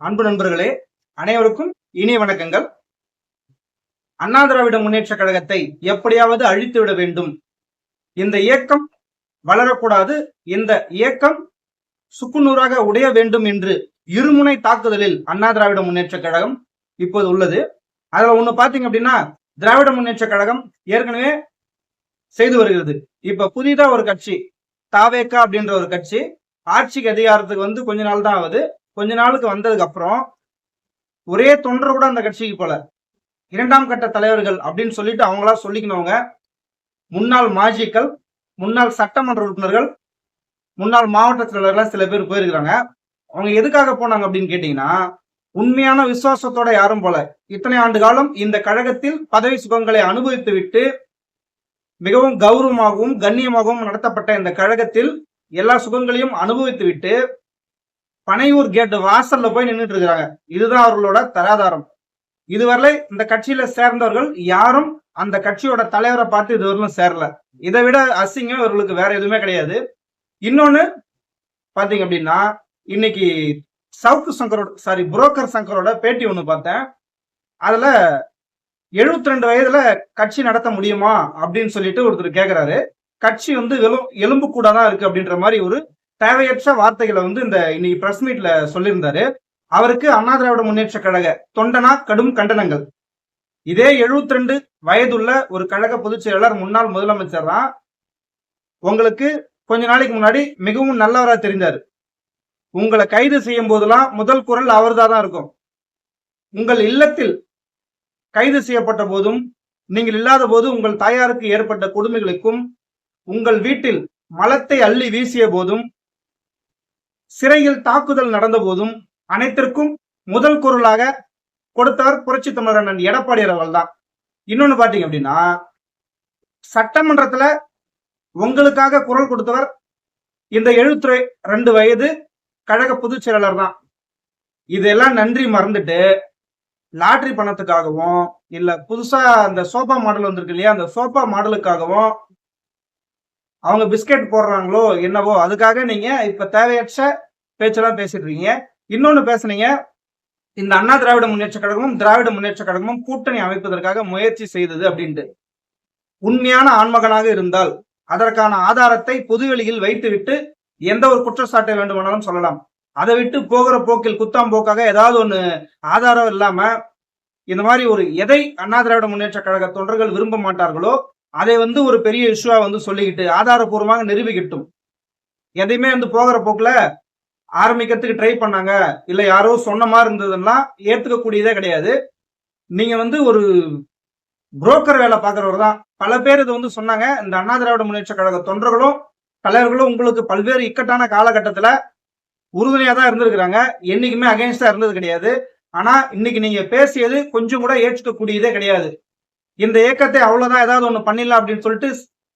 அன்பு நண்பர்களே, அனைவருக்கும் இனிய வணக்கங்கள். அண்ணா திராவிட முன்னேற்ற கழகத்தை எப்படியாவது அழித்து விட வேண்டும், இந்த இயக்கம் வளரக்கூடாது, இந்த இயக்கம் சுக்குநூறாக உடைய வேண்டும் என்று இருமுனை தாக்குதலில் அண்ணா திராவிட முன்னேற்ற கழகம் இப்போது உள்ளது. அதுல ஒண்ணு பாத்தீங்க அப்படின்னா, திராவிட முன்னேற்ற கழகம் ஏற்கனவே செய்து வருகிறது. இப்ப புதிதா ஒரு கட்சி தாவேகா அப்படின்ற ஒரு கட்சி ஆட்சிக்கு அதிகாரத்துக்கு வந்து கொஞ்ச நாள் தான் ஆகுது. கொஞ்ச நாளுக்கு வந்ததுக்கு அப்புறம் ஒரே தொண்டர் கூட அந்த கட்சிக்கு போல, இரண்டாம் கட்ட தலைவர்கள் அப்படின்னு சொல்லிட்டு அவங்களா சொல்லிக்கணுங்க. முன்னாள் மாஜிக்கள், முன்னாள் சட்டமன்ற உறுப்பினர்கள், முன்னாள் மாவட்ட செயலர்கள் சில பேர் போயிருக்கிறாங்க. அவங்க எதுக்காக போனாங்க அப்படின்னு கேட்டீங்கன்னா, உண்மையான விசுவாசத்தோட யாரும் போல. இத்தனை ஆண்டு காலம் இந்த கழகத்தில் பதவி சுகங்களை அனுபவித்து விட்டு மிகவும் கௌரவமாகவும் கண்ணியமாகவும் நடத்தப்பட்ட இந்த கழகத்தில் எல்லா சுகங்களையும் அனுபவித்து விட்டு பனையூர் கேட் வாசல்ல போய் நின்றுட்டு இருக்கிறாங்க. இதுதான் அவர்களோட தராதாரம். இதுவரை இந்த கட்சியில சேர்ந்தவர்கள் யாரும் அந்த கட்சியோட தலைவரை பார்த்து இதுவரையிலும் சேரல. இதை விட அசிங்கம் இவர்களுக்கு வேற எதுவுமே கிடையாது. இன்னொன்னு பாத்தீங்க அப்படின்னா, இன்னைக்கு சவுக்கு சங்கரோட புரோக்கர் சங்கரோட பேட்டி ஒண்ணு பார்த்தேன். அதுல 72 வயதுல கட்சி நடத்த முடியுமா அப்படின்னு சொல்லிட்டு ஒருத்தர் கேக்குறாரு. கட்சி வந்து வெறும் எலும்பு கூடாதான் இருக்கு அப்படின்ற மாதிரி ஒரு தேவையற்ற வார்த்தைகளை வந்து இந்த இன்னைக்கு பிரஸ் மீட்ல சொல்லியிருந்தாரு. அவருக்கு அண்ணா திராவிட முன்னேற்ற கழக தொண்டனா கடும் கண்டனங்கள். இதே 72 வயதுள்ள ஒரு கழக பொதுச் செயலாளர், முன்னாள் முதலமைச்சர் தான் உங்களுக்கு கொஞ்ச நாளைக்கு முன்னாடி மிகவும் நல்லவரா தெரிந்தாரு. உங்களை கைது செய்யும் போதெல்லாம் முதல் குரல் அவர்தான் இருக்கும். உங்கள் இல்லத்தில் கைது செய்யப்பட்ட போதும், நீங்கள் இல்லாத போது உங்கள் தாயாருக்கு ஏற்பட்ட கொடுமைகளுக்கும், உங்கள் வீட்டில் மலத்தை அள்ளி வீசிய போதும், சிறையில் தாக்குதல் நடந்த போதும் அனைத்திற்கும் முதல் குரலாக கொடுத்தவர் புரட்சி தமிழர் அண்ணன் எடப்பாடியார் அவர்கள் தான். இன்னொன்னு பாத்தீங்க அப்படின்னா, சட்டமன்றத்துல உங்களுக்காக குரல் கொடுத்தவர் இந்த 72 வயது கழக பொதுச் செயலாளர் தான். இதெல்லாம் நன்றி மறந்துட்டு லாட்டரி பணத்துக்காகவும் இல்ல புதுசா அந்த சோபா மாடல் வந்திருக்கு இல்லையா, அந்த சோபா மாடலுக்காகவும் அவங்க பிஸ்கெட் போடுறாங்களோ என்னவோ அதுக்காக நீங்க இப்ப தேவையற்ற பேச்செல்லாம் பேசிட்டு இருக்கீங்க. இன்னொன்னு பேசுனீங்க, இந்த அண்ணா திராவிட முன்னேற்ற கழகமும் திராவிட முன்னேற்ற கழகமும் கூட்டணி அமைப்பதற்காக முயற்சி செய்தது அப்படின்ட்டு. உண்மையான ஆண்மகனாக இருந்தால் அதற்கான ஆதாரத்தை பொதுவெளியில் வைத்துவிட்டு எந்த ஒரு குற்றச்சாட்டை வேண்டுமானாலும் சொல்லலாம். அதை விட்டு போகிற போக்கில் குத்தாம் போக்காக ஏதாவது ஒண்ணு ஆதாரம் இல்லாம இந்த மாதிரி ஒரு எதை அண்ணா திராவிட முன்னேற்ற கழக தொண்டர்கள் விரும்ப மாட்டார்களோ அதை வந்து ஒரு பெரிய இஷ்யூவா வந்து சொல்லிக்கிட்டு ஆதாரபூர்வமாக நிரூபிக்கட்டும். எதையுமே வந்து போகிற போக்குல ஆரம்பிக்கிறதுக்கு ட்ரை பண்ணாங்க, இல்ல யாரோ சொன்ன மாதிரி இருந்ததுன்னா ஏத்துக்கக்கூடியதே கிடையாது. நீங்க வந்து ஒரு புரோக்கர் வேலை பாக்குறவர் தான். பல பேர் இது வந்து சொன்னாங்க. இந்த அண்ணா திராவிட முன்னேற்ற கழக தொண்டர்களும் தலைவர்களும் உங்களுக்கு பல்வேறு இக்கட்டான காலகட்டத்துல உறுதுணையா தான் இருந்திருக்கிறாங்க. என்னைக்குமே அகைன்ஸ்டா இருந்தது கிடையாது. ஆனா இன்னைக்கு நீங்க பேசியது கொஞ்சம் கூட ஏற்றுக்கக்கூடியதே கிடையாது. இந்த இயக்கத்தை அவ்வளவுதான் ஏதாவது ஒண்ணு பண்ணிடலாம் அப்படின்னு சொல்லிட்டு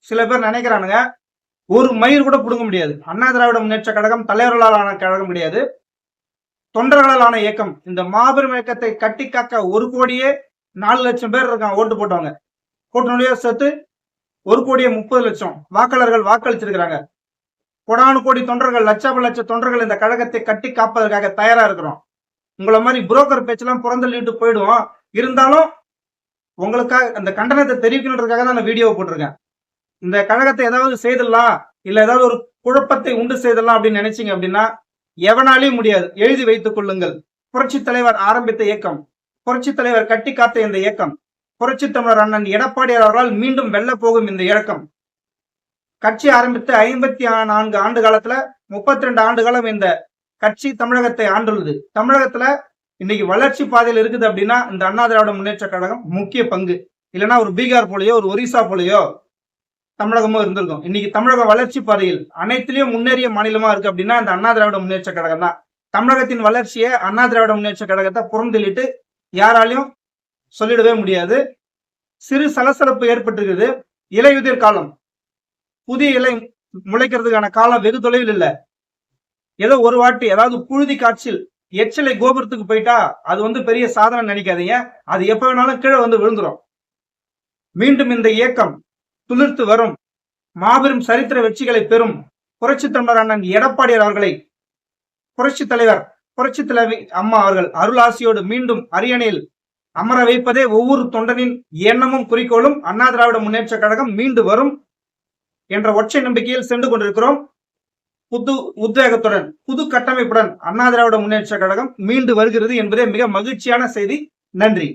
சில பேர் நினைக்கிறானுங்க. ஒரு மயிர் கூட புடுங்க முடியாது. அண்ணா திராவிட முன்னேற்ற கழகம் தலைவர்களாலான கழகம் கிடையாது, தொண்டர்களாலான இயக்கம். இந்த மாபெரும் இயக்கத்தை கட்டி காக்க 1,04,00,000 பேர் இருக்காங்க ஓட்டு போட்டவங்க. கூட்டணியா சேர்த்து 1,30,00,000 வாக்காளர்கள் வாக்களிச்சிருக்கிறாங்க. கோடானு கோடி தொண்டர்கள், லட்ச தொண்டர்கள் இந்த கழகத்தை கட்டி காப்பதற்காக தயாரா இருக்கிறோம். உங்களை மாதிரி புரோக்கர் பேச்செல்லாம் புறந்தள்ளிட்டு போயிடுவோம். இருந்தாலும் உங்களுக்காக அந்த கண்டனத்தை தெரிவிக்கணுன்றதுக்காக தான் நான் வீடியோ போட்டிருக்கேன். இந்த கழகத்தை ஏதாவது செய்திடலாம், இல்ல ஏதாவது ஒரு குழப்பத்தை உண்டு செய்திடலாம் அப்படின்னு நினைச்சீங்க அப்படின்னா எவனாலையும் முடியாது. எழுதி வைத்துக் கொள்ளுங்கள். புரட்சி தலைவர் ஆரம்பித்த இயக்கம், புரட்சி தலைவர் கட்டி காத்த இந்த இயக்கம், புரட்சி தமிழர் அண்ணன் எடப்பாடியார் அவர்களால் மீண்டும் வெல்ல போகும் இந்த இயக்கம். கட்சி ஆரம்பித்து 54 ஆண்டு காலத்துல 32 ஆண்டு காலம் இந்த கட்சி தமிழகத்தை ஆண்டுள்ளது. தமிழகத்துல இன்னைக்கு வளர்ச்சி பாதையில் இருக்குது அப்படின்னா இந்த அண்ணா திராவிட முன்னேற்ற கழகம் முக்கிய பங்கு. இல்லைன்னா ஒரு பீகார் போலயோ ஒரு ஒரிசா போலயோ தமிழகமும் இருந்திருக்கும். இன்னைக்கு தமிழக வளர்ச்சி பாதையில் அனைத்திலையும் முன்னேறிய மாநிலமா இருக்கு அப்படின்னா இந்த அண்ணா திராவிட முன்னேற்ற கழகம் தான். தமிழகத்தின் வளர்ச்சியை அண்ணா திராவிட முன்னேற்ற கழகத்தை புறந்தள்ளிட்டு யாராலையும் சொல்லிடவே முடியாது. சிறு சலசலப்பு ஏற்பட்டிருக்குது. இலையுதிர் காலம், புதிய இலை முளைக்கிறதுக்கான காலம் வெகு தொலைவில் இல்லை. ஏதோ ஒரு வாட்டி ஏதாவது புழுதி காய்ச்சல் எச்சலை கோபுரத்துக்கு போயிட்டா அது வந்து பெரிய சாதனை நினைக்காதீங்க. அது எப்ப வேணாலும் கீழே வந்து விழுந்துரும். மீண்டும் இந்த இயக்கம் துளிர்த்து வரும், மாபெரும் சரித்திர வெற்றிகளை பெறும். புரட்சி தமிழர் அண்ணன் எடப்பாடியார் அவர்களை புரட்சி தலைவர் புரட்சி தலைவி அம்மா அவர்கள் அருளாசியோடு மீண்டும் அரியணையில் அமர வைப்பதே ஒவ்வொரு தொண்டனின் எண்ணமும் குறிக்கோளும். அண்ணா திராவிட முன்னேற்ற கழகம் மீண்டு வரும் என்ற ஒற்றை நம்பிக்கையில் சென்று கொண்டிருக்கிறோம். புது உத்வேகத்துடன் புது கட்டமைப்புடன் அண்ணா திராவிட முன்னேற்ற கழகம் மீண்டு வருகிறது என்பதே மிக மகிழ்ச்சியான செய்தி. நன்றி.